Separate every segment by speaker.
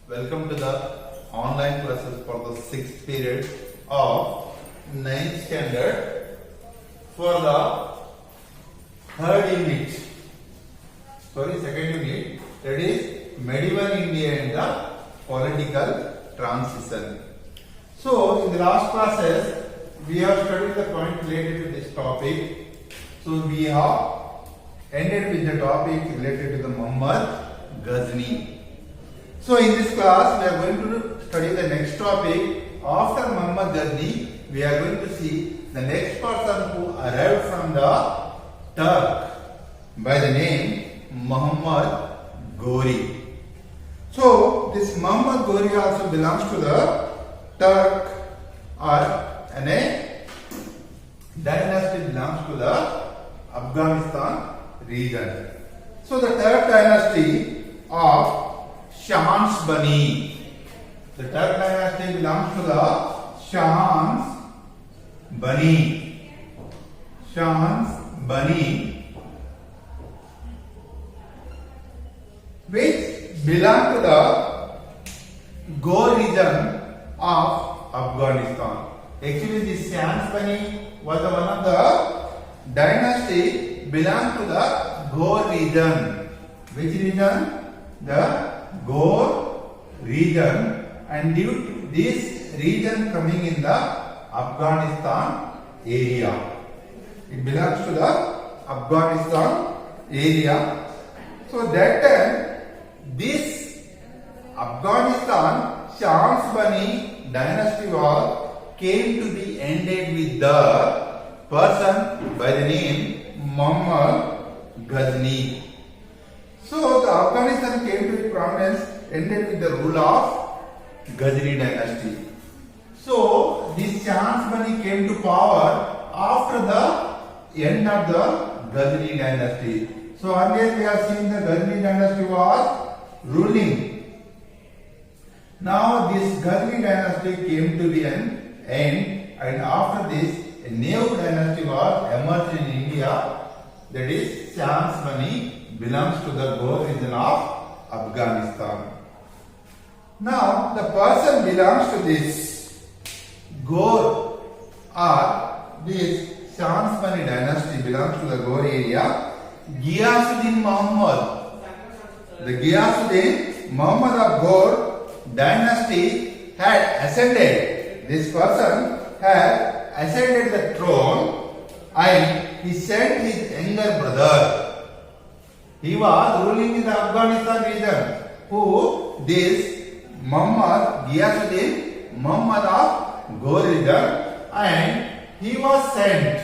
Speaker 1: Welcome to the online classes for the 6th period of 9th standard for the second unit, that is medieval India and the political transition. So in the last classes we have studied the point related to this topic. So we have ended with the topic related to the Muhammad Ghazni. So in this class we are going to study the next topic. After Muhammad Ghazni, we are going to see the next person who arrived from the Turk by the name Muhammad Ghori. So this Muhammad Ghori also belongs to the Turk or a dynasty belongs to the Afghanistan region. So the Turk dynasty of Shahans Bani. The Turk dynasty belongs to the Shahans Bani. Shahans Bani, which belong to the Ghor region of Afghanistan. Actually, this Shahans Bani was one of the dynasty belong to the Ghor region. Which region? The Ghor region, and due to this region coming in the Afghanistan area, it belongs to the Afghanistan area. So that time this Afghanistan Shahans Bani dynasty came to be ended with the person by the name Muhammad Ghazni. So the Afghanistan came to prominence, ended with the rule of Ghazni dynasty. So this Shahans Bani came to power after the end of the Ghazni dynasty. So earlier we have seen the Ghazni dynasty was ruling. Now this Ghazni dynasty came to be an end, and after this a new dynasty was emerged in India, that is Shahans Bani belongs to the Ghor region of Afghanistan. Now the person belongs to this Ghor or this Shahans Bani dynasty belongs to the Ghor area. Ghiyasuddin Muhammad, the Ghiyasuddin Muhammad of Ghor dynasty had ascended. This person had ascended the throne, and he sent his younger brother. He was ruling in the Afghanistan region. Who? This Muhammad Ghiyasuddin Muhammad of Ghor region, and he was sent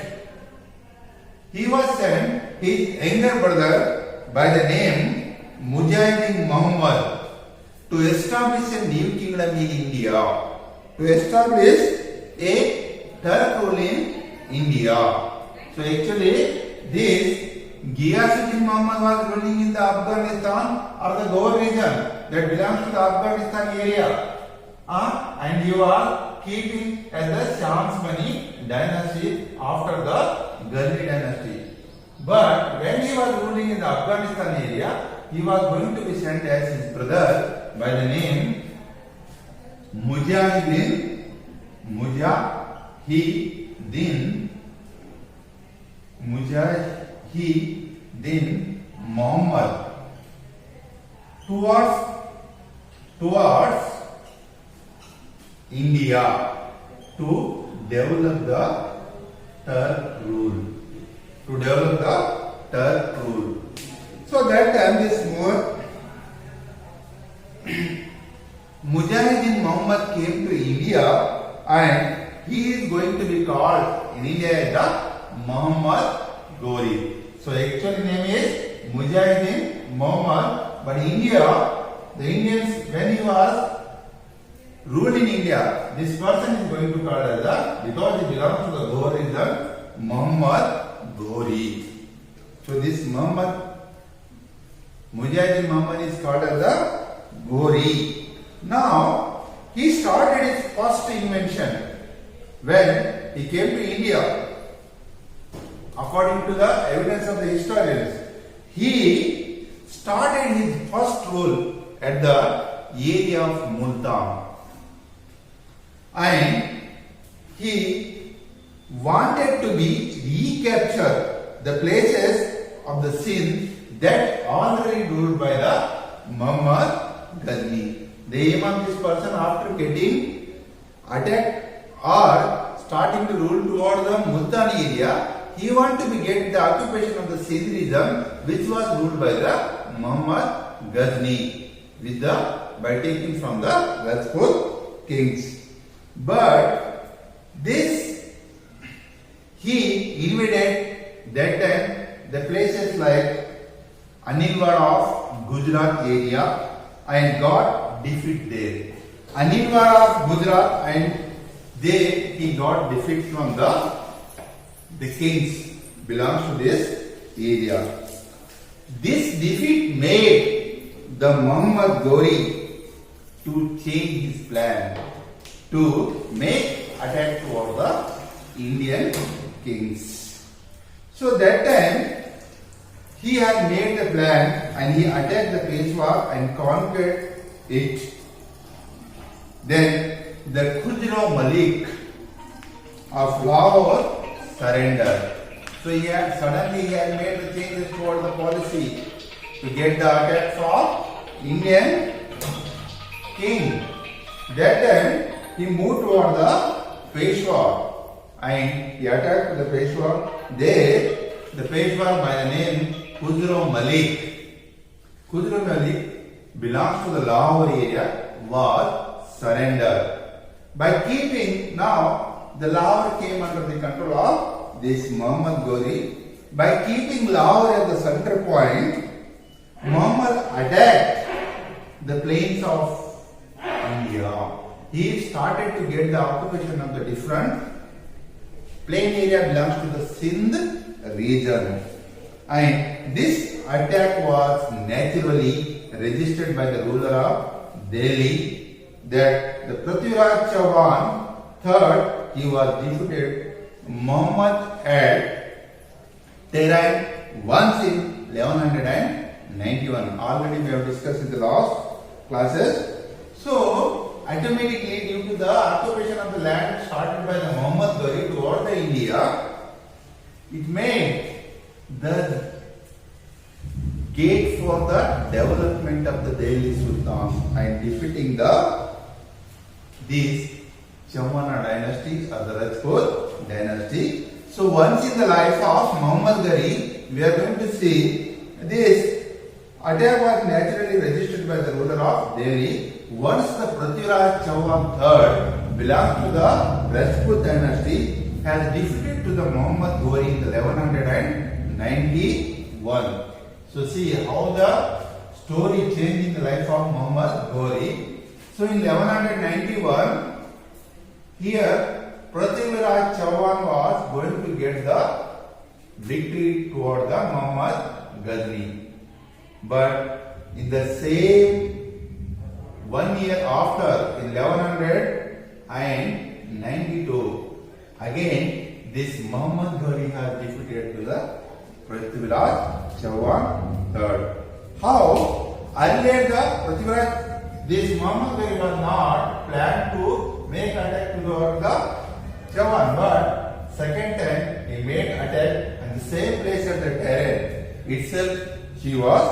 Speaker 1: his younger brother by the name Mujahideen Muhammad to establish a new kingdom in India, to establish a Turk rule in India. So actually this Ghiyasuddin Muhammad was ruling in the Afghanistan or the Ghor region that belongs to the Afghanistan area, and he was keeping as the Shahans Bani dynasty after the Ghazni dynasty. But when he was ruling in the Afghanistan area, he was going to be sent as his brother by the name Mujahideen Muhammad towards India to develop the Turk rule. So that time this Mujahideen Muhammad came to India, and he is going to be called in India as the Muhammad Ghori. So actual name is Mujahideen Muhammad, but India, the Indians, when he was ruled in India, this person is going to call as the, because he belongs to the Ghor region, Muhammad Ghori. So this Mujahideen Muhammad is called as the Ghori. Now he started his first invention when he came to India. According to the evidence of the historians, he started his first rule at the area of Multan, and he wanted to be recapture the places of the Sindh that already ruled by the Muhammad Ghazni. The aim of this person, after getting attacked or starting to rule toward the Multan area, he wanted to get the occupation of the Sindh region, which was ruled by the Muhammad Ghazni, by taking from the Rajput kings. But this, he invaded that time the places like Anilwar of Gujarat area and got defeat there. Anilwar of Gujarat, and there he got defeat from the kings belongs to this area. This defeat made the Muhammad Ghori to change his plan to make attack toward the Indian kings. So that time he had made the plan and he attacked the Peshwa and conquered it. Then the Khujro Malik of Lahore surrendered. So suddenly he had made the changes toward the policy to get the attack from Indian king. That time he moved toward the Peshwa and he attacked the Peshwa. There the Peshwa by the name Khujro Malik. Khujro Malik belongs to the Lahore area, was surrendered. By keeping, now the Lahore came under the control of this Muhammad Ghori. By keeping Lahore at the center point, Muhammad attacked the plains of India. He started to get the occupation of the different plain area belongs to the Sindh region. And this attack was naturally registered by the ruler of Delhi, that the Prithviraj Chauhan III, he was defeated. Muhammad had terrain once in 1191. Already we have discussed in the last classes. So automatically, due to the occupation of the land started by the Muhammad Ghori toward the India, it made the gate for the development of the Delhi Sultan and defeating these Chaumana dynasty or the Rajput dynasty. So once in the life of Muhammad Ghori, we are going to see this attack was naturally registered by the ruler of Delhi. Once the Prithviraj Chauhan III belonged to the Rajput dynasty, has defeated to the Muhammad Ghori in the 1191. So see how the story changed in the life of Muhammad Ghori. So in 1191, here Prithviraj Chauhan was going to get the victory toward the Muhammad Ghazni. But in the same 1 year after, in 1192, again this Muhammad Ghori has defeated to the Prithviraj Chauhan III. How? Earlier this Muhammad Ghori was not planned to make attack toward the Chauhan, but second time he made attack and the same place at the terrain itself he was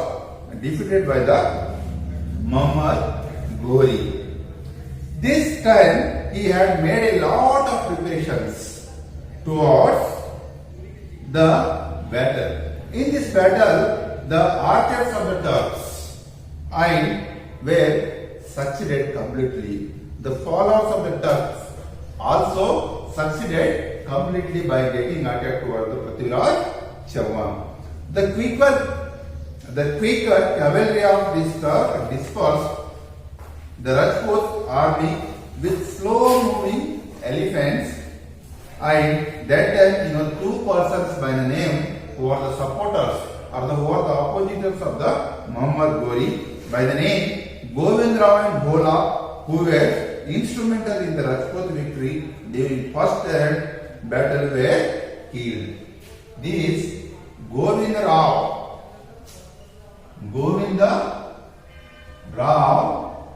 Speaker 1: defeated by the Muhammad Ghori. This time he had made a lot of preparations towards the battle. In this battle, the archers of the Turks were succeeded completely. The followers of the Turks also succeeded completely by getting attacked toward the Prithviraj Chauhan. The quicker cavalry of this Turk dispersed the Rajput army with slow moving elephants, and that time two persons by the name who are the supporters or who are the oppositors of the Muhammad Ghori by the name Govindrao and Bhola, who were instrumental in the Rajput victory during first battle, were killed. This Govinda Rao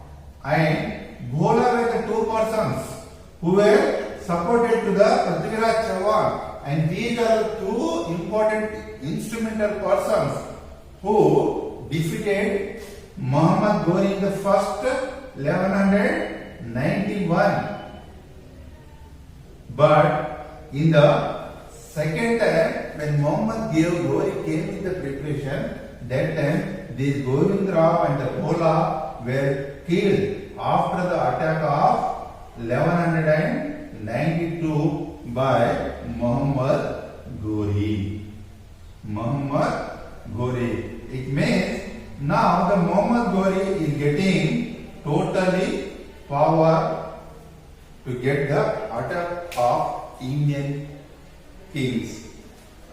Speaker 1: and Bhola were the two persons who were supported to the Prithviraj Chauhan, and these are the two important instrumental persons who defeated Muhammad Ghori in the first 1191. But in the second time, when Muhammad Ghori came with the preparation, that time these Govindrao and the Bhola were killed after the attack of 1192 by Muhammad Ghori. Muhammad Ghori. It means now the Muhammad Ghori is getting totally power to get the attack of Indian kings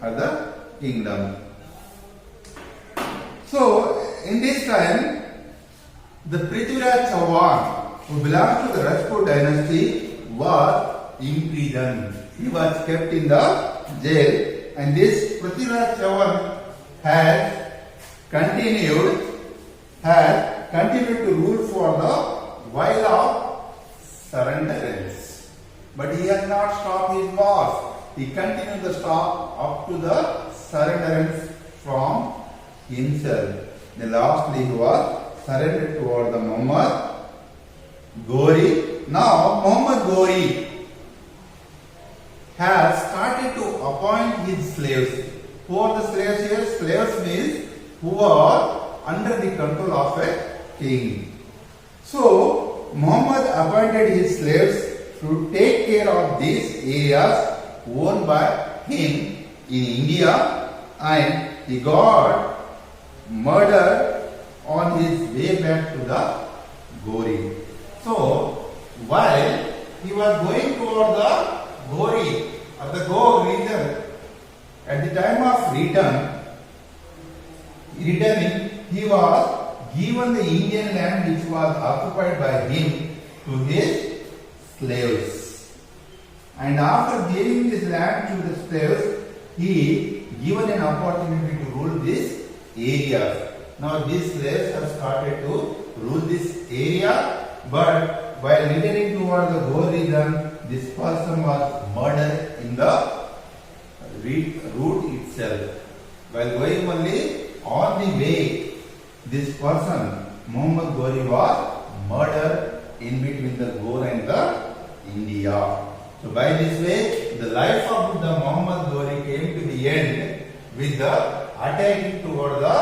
Speaker 1: or the kingdom. So in this time, the Prithviraj Chauhan, who belonged to the Rajput dynasty, was imprisoned. He was kept in the jail, and this Prithviraj Chauhan had continued to rule for the while of surrenderance. But he has not stopped his wars. He continued the stop up to the surrenderance from himself. Then lastly he was surrendered toward the Muhammad Ghori. Now Muhammad Ghori has started to appoint his slaves. Who are the slaves here? Slaves means who are under the control of a king. So Muhammad appointed his slaves to take care of these areas owned by him in India, and he got murdered on his way back to the Ghori. So while he was going toward the Ghori or the Ghor region, at the time of returning, he was given the Indian land which was occupied by him to his slaves. And after giving this land to the slaves, he given an opportunity to rule this area. Now these slaves have started to rule this area, but while returning toward the Ghor region, this person was murdered in the route itself. While going only on the way, this person, Muhammad Ghori, was murdered in between the Ghor and the India. So by this way, the life of the Muhammad Ghori came to the end with the attacking toward the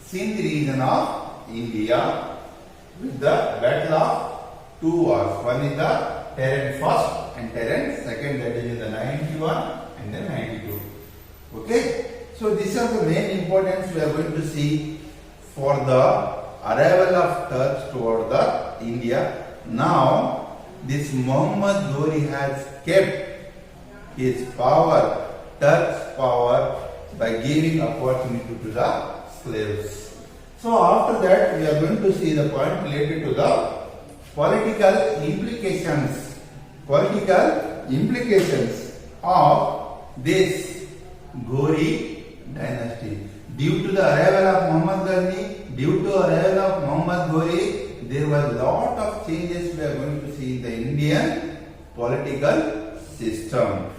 Speaker 1: Sindh region of India with the battle of two wars. One is the Terran first and Terran second, that is in the 91 and then 92. Okay, so these are the main importance we are going to see for the arrival of Turks toward the India. Now this Muhammad Ghori has kept his power, Turks' power, by giving opportunity to the slaves. So after that we are going to see the point related to the political implications of this Ghori dynasty. Due to the arrival of Muhammad Ghori, there was a lot of changes we are going to see in the Indian political system.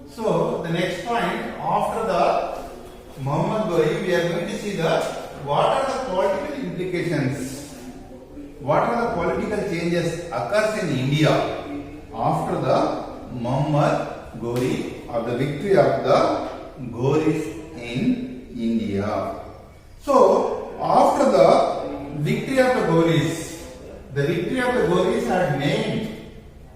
Speaker 1: So the next point, after the Muhammad Ghori, we are going to see what are the political implications, what are the political changes occurs in India after the Muhammad Ghori or the victory of the Ghoris in India. So after the victory of the Ghoris had made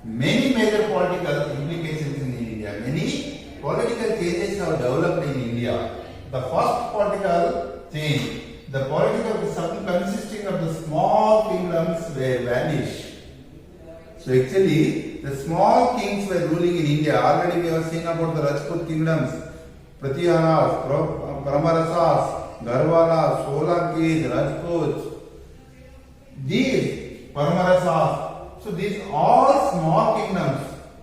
Speaker 1: many major political implications in India. Many political changes have developed in India. The first political change, the political system consisting of the small kingdoms were vanished. So actually, the small kings were ruling in India. Already we have seen about the Rajput kingdoms, Pratiharas, Paramarasas, Garhwalas, Solankis, Rajputs. These Paramarasas, so these all small kingdoms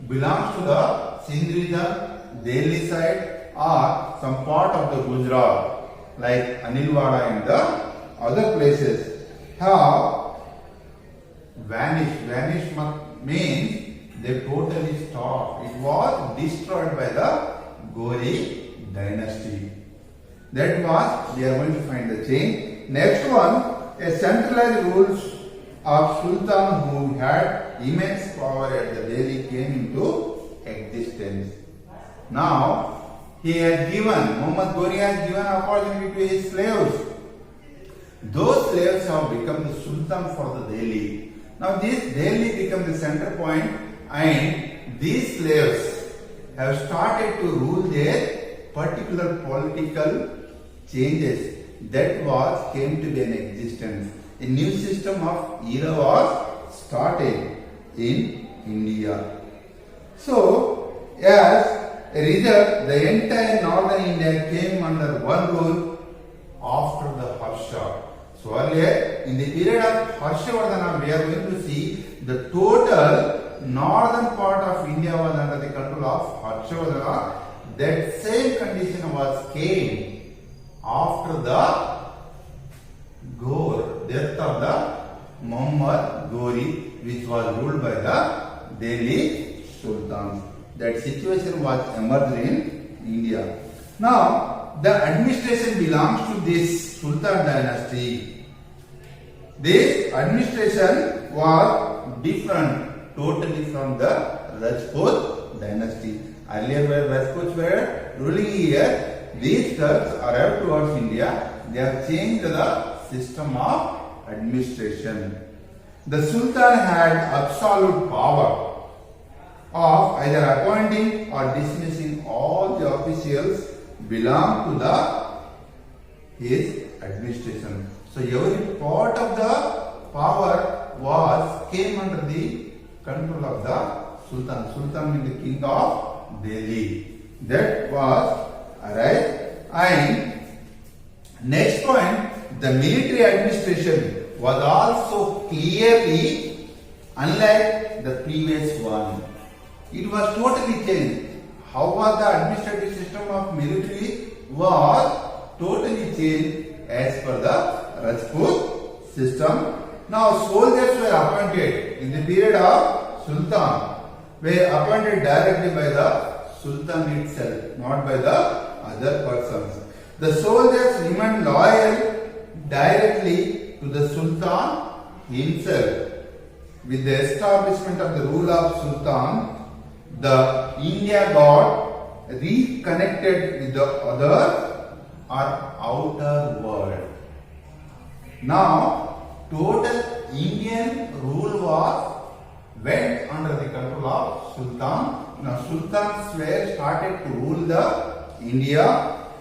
Speaker 1: belong to the Sindh region, Delhi side, or some part of the Gujarat, like Anilwada and the other places, have vanished. Vanished means they totally stopped. It was destroyed by the Ghori dynasty. That was, we are going to find the change. Next one, a centralized rules of Sultan who had immense power at the Delhi came into existence. Now, he has given, Muhammad Ghori has given opportunity to his slaves. Those slaves have become the Sultan for the Delhi. Now, this Delhi become the center point, and these slaves have started to rule their particular political changes that was came to be in existence. A new system of era was started in India. So, as a result, the entire northern India came under one rule after the Harsha. So earlier, in the period of Harshavardhana, we are going to see the total northern part of India was under the control of Harshavardhana. That same condition was came after the death of the Muhammad Ghori, which was ruled by the Delhi Sultans. That situation was emerged in India. Now, the administration belongs to this Sultan dynasty. This administration was different totally from the Rajput dynasty. Earlier, when Rajputs were ruling here, these Turks arrived towards India. They have changed the system of administration. The Sultan had absolute power of either appointing or dismissing all the officials belong to his administration. So every part of the power came under the control of the Sultan. Sultan means the king of Delhi. That was arrived. And next point, the military administration was also clearly unlike the previous one. It was totally changed. How was the administrative system of military was totally changed as per the Rajput system. Now soldiers were appointed in the period of Sultan, were appointed directly by the Sultan itself, not by the other persons. The soldiers remained loyal directly to the Sultan himself. With the establishment of the rule of Sultan, the India got reconnected with the other or outer world. Now, total Indian rule went under the control of Sultan. Now, Sultans were started to rule the India,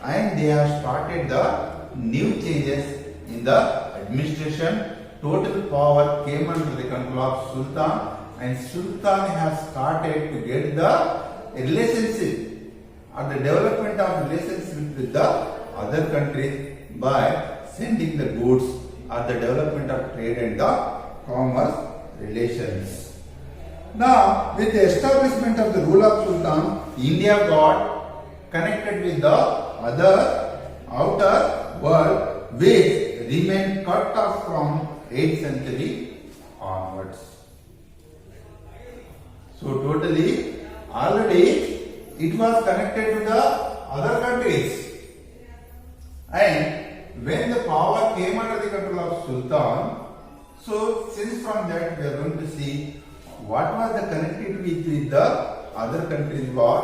Speaker 1: and they have started the new changes in the administration. Total power came under the control of Sultan, and Sultan has started to get the relationship or the development of relationship with the other countries by sending the goods or the development of trade and the commerce relations. Now, with the establishment of the rule of Sultan, India got connected with the other outer world, which remained cut off from 8th century onwards. So totally, already it was connected to the other countries. And when the power came under the control of Sultan, so since from that we are going to see what was the connectivity with the other countries war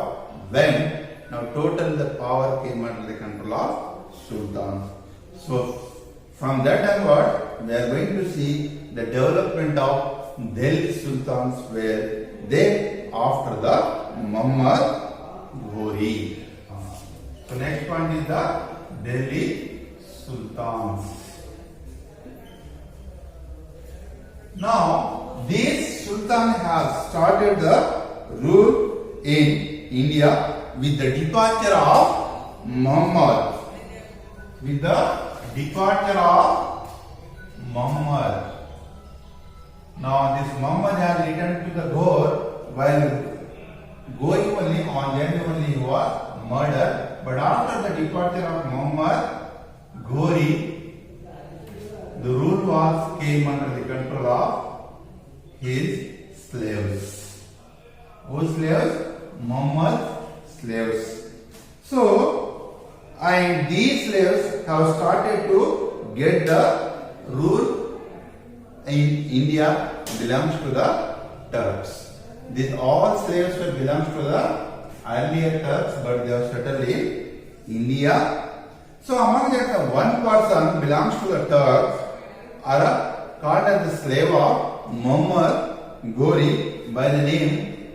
Speaker 1: when now total the power came under the control of Sultan. So from that onward, we are going to see the development of Delhi Sultans where they after the Muhammad Ghori. So next point is the Delhi Sultans. Now these Sultans have started the rule in India with the departure of Muhammad. With the departure of Muhammad. Now this Muhammad has returned to the Ghor while going only on them only he was murdered. But after the departure of Muhammad Ghori, the rule came under the control of his slaves. Whose slaves? Muhammad's slaves. So, and these slaves have started to get the rule in India belongs to the Turks. These all slaves were belongs to the earlier Turks, but they are settled in India. So among that, one person belongs to the Turks, are called as the slave of Muhammad Ghori by the name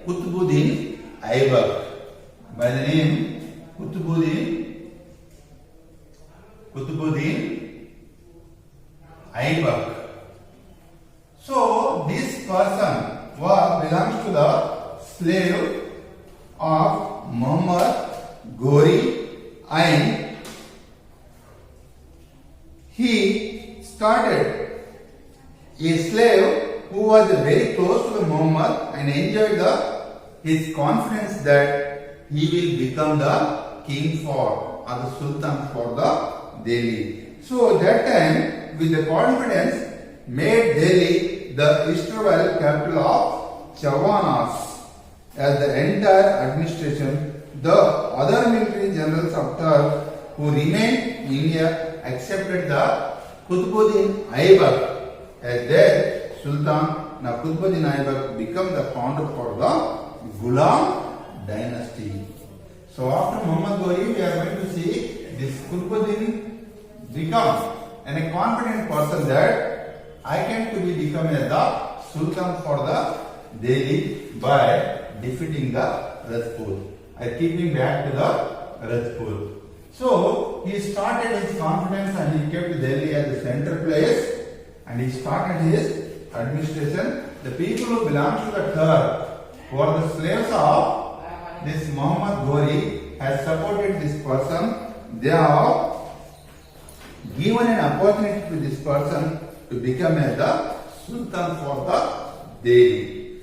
Speaker 1: Qutbuddin Aibak. By the name Qutbuddin Aibak. So this person belongs to the slave of Muhammad Ghori, and he started a slave who was very close to the Muhammad and enjoyed his confidence that he will become the king for or the sultan for the Delhi. So that time, with the confidence, made Delhi the erstwhile capital of Chavanas as the entire administration. The other military generals of Turk who remained in India accepted the Qutbuddin Aibak as their sultan. Now Qutbuddin Aibak became the founder for the Ghulam dynasty. So after Muhammad Ghori, we are going to see this Qutbuddin become a confident person that I can to be become as the sultan for the Delhi by defeating the Rajput. I keep him back to the Rajput. So he started his confidence and he kept Delhi as the center place and he started his administration. The people who belong to the Turk, who are the slaves of this Muhammad Ghori, has supported this person. They have given an opportunity to this person to become as the sultan for the Delhi.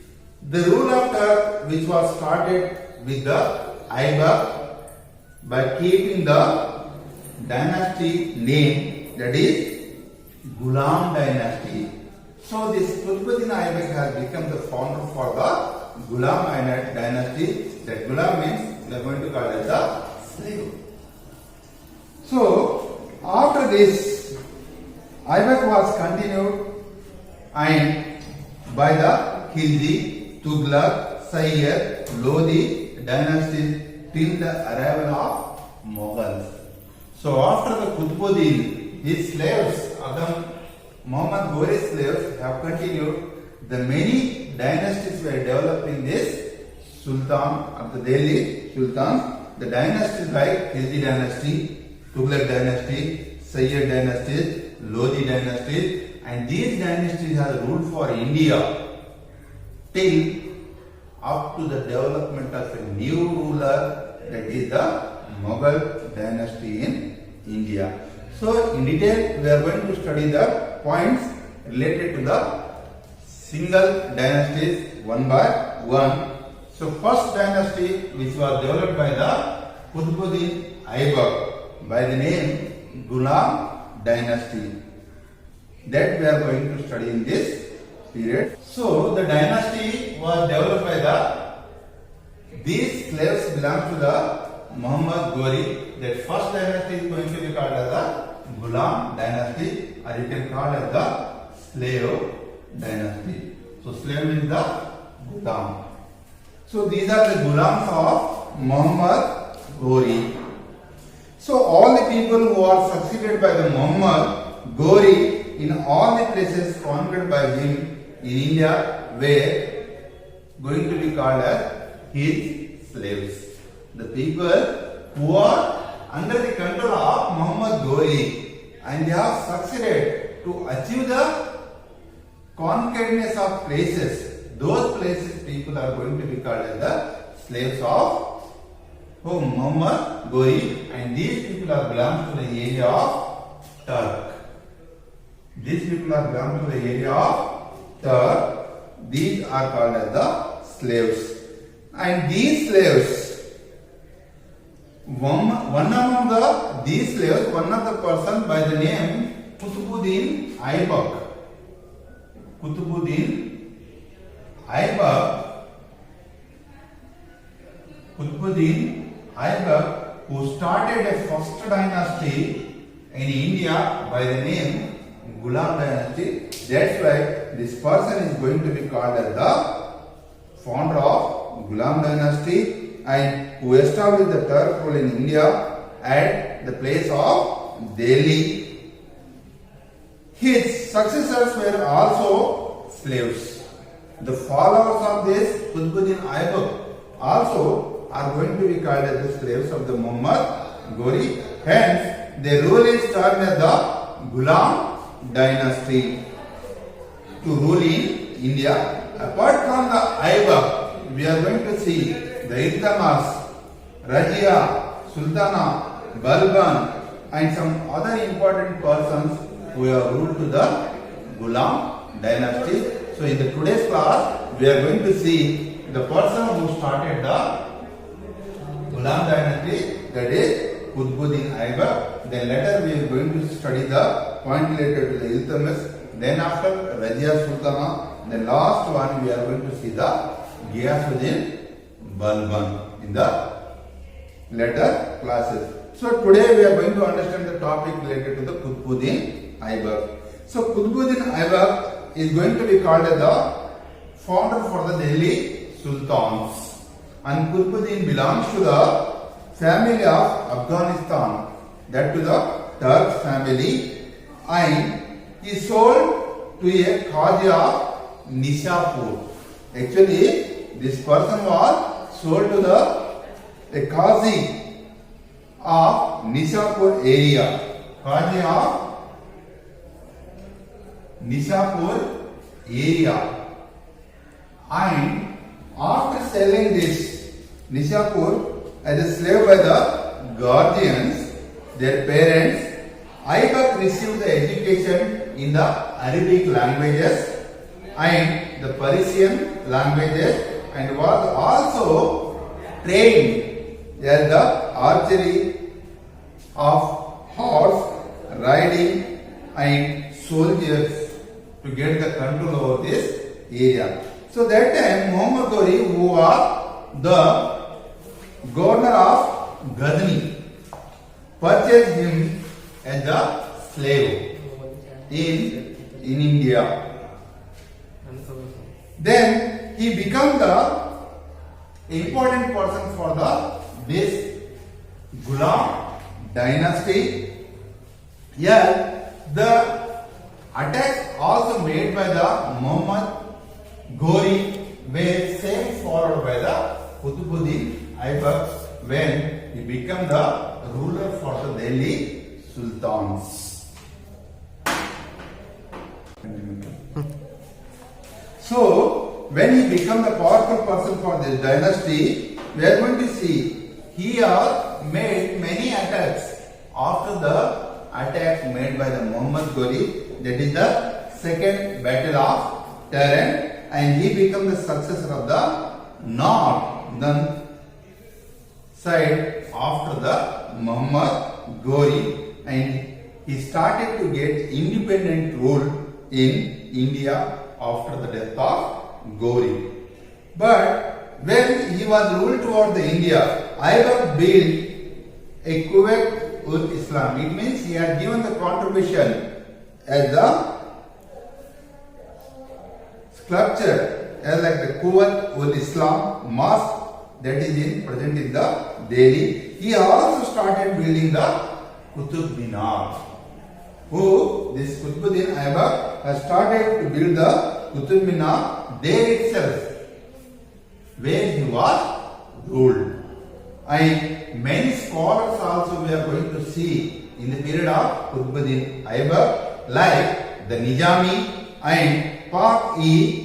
Speaker 1: The rule of Turk, which was started with the Aibak by keeping the dynasty name, that is Ghulam dynasty. So this Qutbuddin Aibak has become the founder for the Ghulam dynasty. That Ghulam means we are going to call it the slave. So after this, Aibak was continued and by the Khilji, Tughlaq, Sayyid, Lodi dynasties till the arrival of Mughals. So after the Qutbuddin, his slaves, Muhammad Ghori's slaves have continued. The many dynasties were developed in this Sultan of the Delhi Sultan. The dynasties like Khilji dynasty, Tughlaq dynasty, Sayyid dynasties, Lodi dynasties, and these dynasties have ruled for India till up to the development of a new ruler, that is the Mughal dynasty in India. So in detail we are going to study the points related to the single dynasties one by one. So first dynasty which was developed by the Qutbuddin Aibak by the name Ghulam dynasty, that we are going to study in this period. So the dynasty was developed by these slaves belong to the Muhammad Ghori. That first dynasty is going to be called as the Ghulam dynasty, or you can call it the slave dynasty. So slave means the Ghulam. So these are the Ghulams of Muhammad Ghori. So all the people who are succeeded by the Muhammad Ghori in all the places conquered by him in India were going to be called as his slaves. The people who are under the control of Muhammad Ghori and they have succeeded to achieve the conqueredness of places, those places people are going to be called as the slaves of Muhammad Ghori, and these people are belong to the area of Turk. These people are belong to the area of Turk. These are called as the slaves. And these slaves, one among these slaves, one of the person by the name Qutbuddin Aibak. Qutbuddin Aibak, Qutbuddin Aibak, who started a first dynasty in India by the name Ghulam dynasty. That's why this person is going to be called as the founder of Ghulam dynasty and who established the Turk rule in India at the place of Delhi. His successors were also slaves. The followers of this Qutbuddin Aibak also are going to be called as the slaves of the Muhammad Ghori. Hence, their rule is termed as the Ghulam dynasty to rule in India. Apart from the Aibak, we are going to see the Iltutmish, Razia, Sultana, Balban and some other important persons who have ruled to the Ghulam dynasty. So in the today's class, we are going to see the person who started the Ghulam dynasty, that is Qutbuddin Aibak. Then later we are going to study the point related to the Iltutmish. Then after Razia Sultana. Then last one we are going to see the Ghiyasuddin Balban in the later classes. So today we are going to understand the topic related to the Qutbuddin Aibak. So Qutbuddin Aibak is going to be called as the founder for the Delhi Sultans. And Qutbuddin belongs to the family of Afghanistan, that to the Turk family, and he sold to a Qazi of Nishapur. Actually, this person was sold to a Qazi of Nishapur area. Qazi of Nishapur area. And after selling this Nishapur as a slave by the guardians, their parents, Aibak received the education in the Arabic languages and the Persian languages and was also trained as the archery of horse riding and soldiers to get the control over this area. So that time Muhammad Ghori, who was the governor of Ghazni, purchased him as a slave in India. Then he became the important person for this Ghulam dynasty. Here the attacks also made by the Muhammad Ghori were same followed by the Qutbuddin Aibak when he became the ruler for the Delhi Sultans. So, when he became the powerful person for this dynasty, we are going to see he has made many attacks after the attack made by the Muhammad Ghori, that is the second battle of Tehran, and he became the successor of the northern side after the Muhammad Ghori, and he started to get independent rule in India after the death of Ghori. But when he was ruled toward the India, Aibak built a Kuwait ul Islam. It means he had given the contribution as the sculpture as like the Kuwait ul Islam mosque that is present in the Delhi. He also started building the Qutub Minar. This Qutbuddin Aibak has started to build the Qutub Minar there itself, where he was ruled. And many scholars also we are going to see in the period of Qutbuddin Aibak, like the Nizami and Pak-e-Mudabir,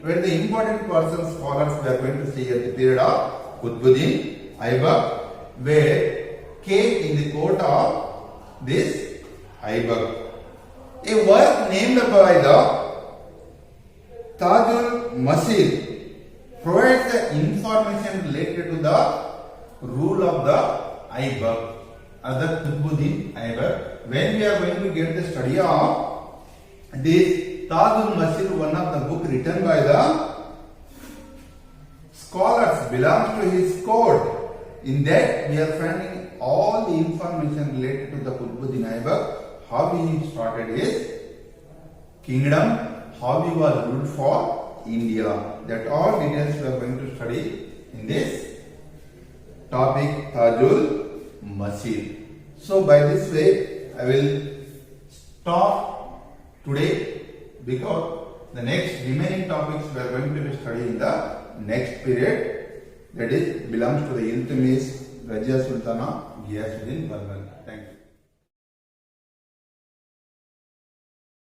Speaker 1: were the important persons, scholars we are going to see at the period of Qutbuddin Aibak, where came in the court of this Aibak. A work named by the Tajul Masir provides the information related to the rule of the Aibak, other Qutbuddin Aibak. When we are going to get the study of this Tajul Masir, one of the book written by the scholars, belongs to his court. In that we are finding all the information related to the Qutbuddin Aibak, how he started his kingdom, how he was ruled for India. That all details we are going to study in this topic, Tajul Masir. So by this way, I will stop today, because the next remaining topics we are going to study in the next period, that is belongs to the Iltutmish Razia Sultana Ghiyasuddin Balban. Thank you.